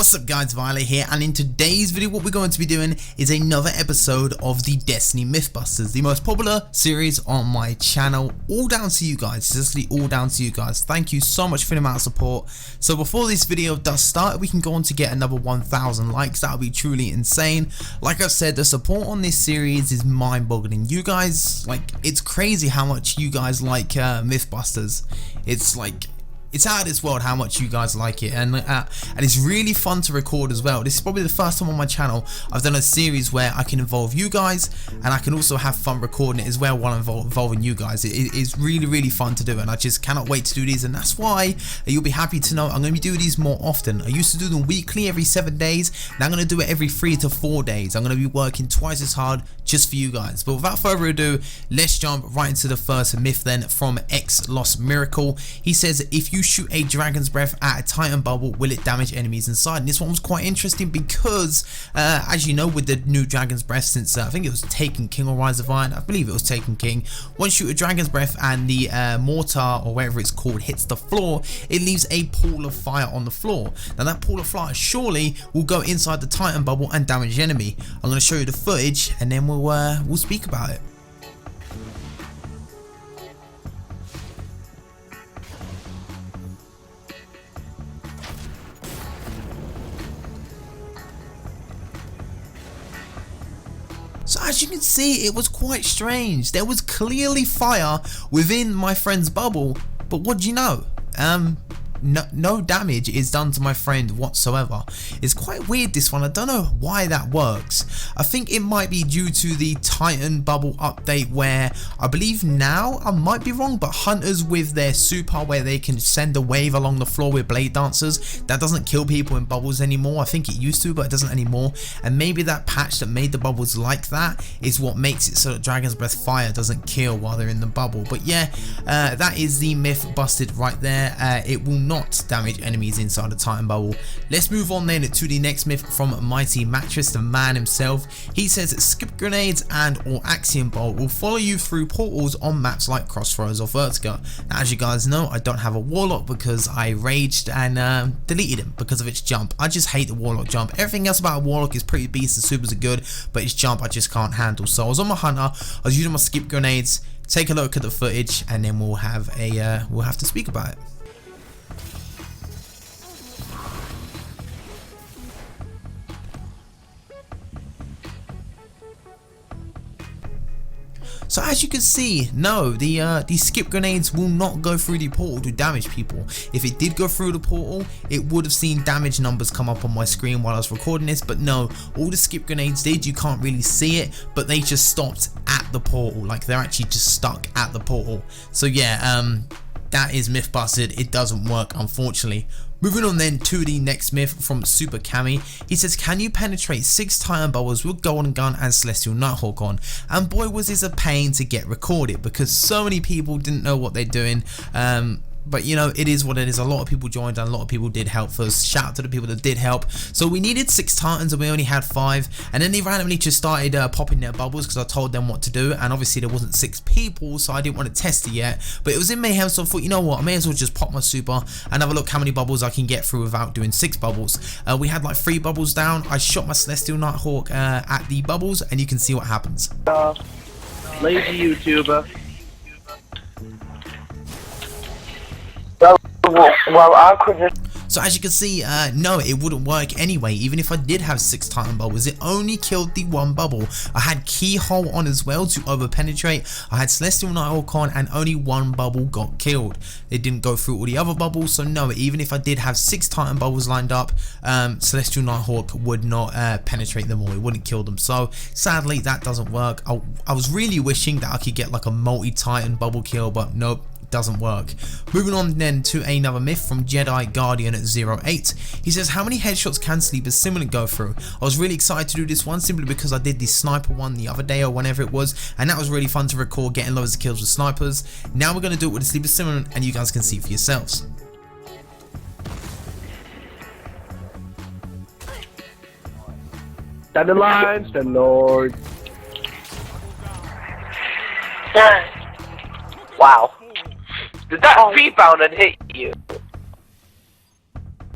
What's up guys, Violet here, and in today's video what we're going to be doing is another episode of the Destiny Mythbusters, the most popular series on my channel. All down to you guys, seriously all down to you guys. Thank you so much for the amount of support. So before this video does start, we can go on to get another 1,000 likes. That would be truly insane. Like I've said, the support on this series is mind-boggling. You guys, like, it's crazy how much you guys like Mythbusters. It's out of this world how much you guys like it, and it's really fun to record as well. This is probably the first time on my channel I've done a series where I can involve you guys and I can also have fun recording it as well while I'm involving you guys. It is really fun to do, and I just cannot wait to do these, and that's why you'll be happy to know I'm going to be doing these more often. I used to do them weekly every 7 days. Now I'm going to do it every 3 to 4 days. I'm going to be working twice as hard just for you guys. But without further ado, let's jump right into the first myth then from X Lost Miracle. He says, if you shoot a dragon's breath at a titan bubble, will it damage enemies inside? And this one was quite interesting because as you know, with the new dragon's breath, since I think it was Taken King or Rise of Iron, I believe it was Taken King, once you shoot a dragon's breath and the mortar or whatever it's called hits the floor, it leaves a pool of fire on the floor. Now that pool of fire surely will go inside the titan bubble and damage the enemy. I'm going to show you the footage and then we'll speak about it. So as you can see, it was quite strange. There was clearly fire within my friend's bubble, but what do you know? No damage is done to my friend whatsoever. It's quite weird, this one. I don't know why that works. I think it might be due to the Titan bubble update where I believe now, I might be wrong, but hunters with their super where they can send a wave along the floor with blade dancers, that doesn't kill people in bubbles anymore. I think it used to, but it doesn't anymore. And maybe that patch that made the bubbles like that is what makes it so that Dragon's Breath fire doesn't kill while they're in the bubble. But yeah, that is the myth busted right there. It will not damage enemies inside the Titan bubble. Let's move on then to the next myth from MYTHBUSTERS, the man himself. He says skip grenades and or axiom bolt will follow you through portals on maps like Crossroads or Vertigo. Now as you guys know, I don't have a warlock because I raged and deleted him because of its jump. I just hate the warlock jump. Everything else about a warlock is pretty beast and supers are good, but its jump I just can't handle. So I was on my hunter, I was using my skip grenades. Take a look at the footage and then we'll have to speak about it. So as you can see, no, the skip grenades will not go through the portal to damage people. If it did go through the portal, it would have seen damage numbers come up on my screen while I was recording this, but no, all the skip grenades did, you can't really see it, but they just stopped at the portal, like they're actually just stuck at the portal. So yeah, that is myth busted. It doesn't work, unfortunately. Moving on then to the next myth from Super Cami. He says, can you penetrate 6 Titan bubbles with Golden Gun and Celestial Nighthawk on? And boy was this a pain to get recorded because so many people didn't know what they're doing. But you know, it is what it is. A lot of people joined and a lot of people did help us. Shout out to the people that did help. So we needed 6 Titans and we only had 5, and then they randomly just started popping their bubbles because I told them what to do, and obviously there wasn't 6 people, so I didn't want to test it yet, but it was in Mayhem, so I thought, you know what, I may as well just pop my super and have a look how many bubbles I can get through without doing 6 bubbles. We had like 3 bubbles down. I shot my Celestial Nighthawk at the bubbles and you can see what happens. Lazy YouTuber. Well, I could just... So as you can see, no, it wouldn't work anyway. Even if I did have 6 Titan bubbles, it only killed the 1 bubble. I had Keyhole on as well to over penetrate. I had Celestial Nighthawk on and only 1 bubble got killed. It didn't go through all the other bubbles, so no, even if I did have 6 Titan bubbles lined up, Celestial Nighthawk would not penetrate them all. It wouldn't kill them. So sadly, that doesn't work. I was really wishing that I could get like a multi-Titan bubble kill, but nope. Doesn't work. Moving on then to another myth from Jedi Guardian 08. He says, how many headshots can Sleeper's Simulant go through? I was really excited to do this one simply because I did the sniper one the other day or whenever it was, and that was really fun to record, getting loads of kills with snipers. Now we're going to do it with the Sleeper's Simulant and you guys can see for yourselves. Stand in line, stand Lord. Wow. Did that rebound and hit you?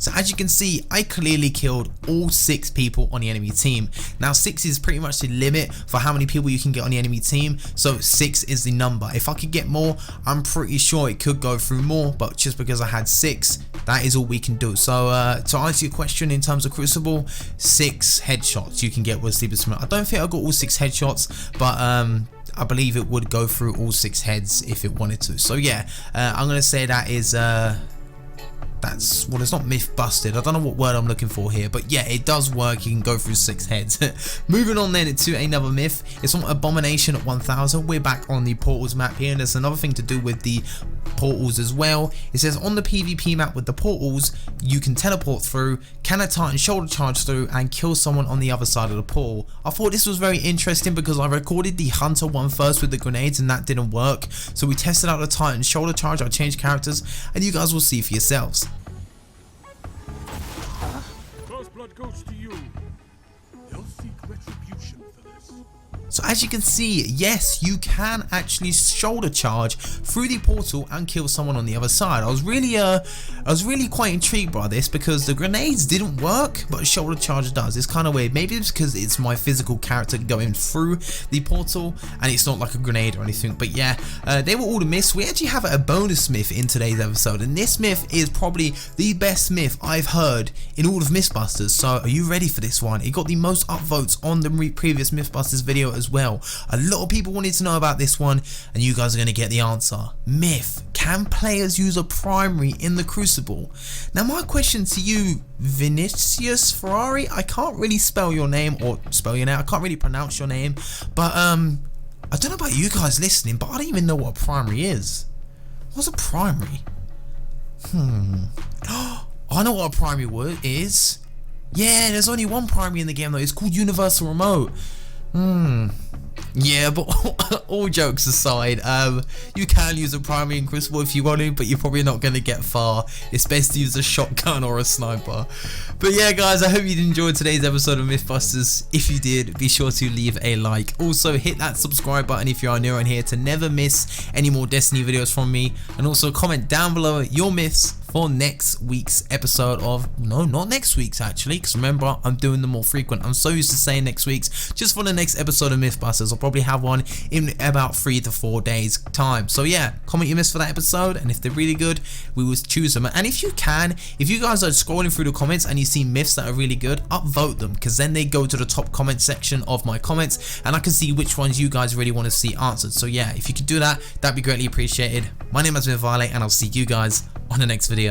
So as you can see, I clearly killed all 6 people on the enemy team. Now 6 is pretty much the limit for how many people you can get on the enemy team, so 6 is the number. If I could get more, I'm pretty sure it could go through more, but just because I had 6, that is all we can do. So to answer your question in terms of Crucible, 6 headshots you can get with Sleeper Simulator. I don't think I got all 6 headshots, but I believe it would go through all 6 heads if it wanted to. So yeah, I'm gonna say that is that's, well, it's not myth busted. I don't know what word I'm looking for here, but yeah, it does work. You can go through 6 heads. Moving on then to another myth. It's on Abomination at 1000. We're back on the portals map here, and there's another thing to do with the portals as well. It says on the PvP map with the portals, you can teleport through, can a Titan shoulder charge through, and kill someone on the other side of the portal. I thought this was very interesting because I recorded the Hunter one first with the grenades and that didn't work. So we tested out the Titan shoulder charge. I changed characters, and you guys will see for yourselves. Blood goes to you. They'll seek retribution for this. So as you can see, yes, you can actually shoulder charge through the portal and kill someone on the other side. I was really quite intrigued by this because the grenades didn't work, but shoulder charge does. It's kind of weird. Maybe it's because it's my physical character going through the portal and it's not like a grenade or anything. But yeah, they were all the myths. We actually have a bonus myth in today's episode, and this myth is probably the best myth I've heard in all of Mythbusters. So are you ready for this one? It got the most upvotes on the previous Mythbusters video as well. A lot of people wanted to know about this one, and you guys are going to get the answer. Myth: can players use a primary in the Crucible? Now my question to you, Vinicius Ferrari, I can't really spell your name, or spell your name, I can't really pronounce your name, but I don't know about you guys listening, but I don't even know what a primary is. What's a primary? I know what a primary is. Yeah, there's only one primary in the game though. It's called Universal Remote. Yeah, but all jokes aside, you can use a primary in Crucible if you want to, but you're probably not going to get far. It's best to use a shotgun or a sniper. But yeah guys, I hope you enjoyed today's episode of Mythbusters. If you did, be sure to leave a like. Also hit that subscribe button if you are new around here to never miss any more Destiny videos from me, and also comment down below your myths for next week's episode of, no, not next week's actually, because remember, I'm doing them more frequent. I'm so used to saying next week's. Just for the next episode of Mythbusters, I'll probably have one in about 3 to 4 days time. So yeah, comment your myths for that episode, and if they're really good, we will choose them. And if you guys are scrolling through the comments and you see myths that are really good, upvote them, because then they go to the top comment section of my comments, and I can see which ones you guys really want to see answered. So yeah, if you could do that, that'd be greatly appreciated. My name is MYTHBUSTERS, and I'll see you guys on the next video.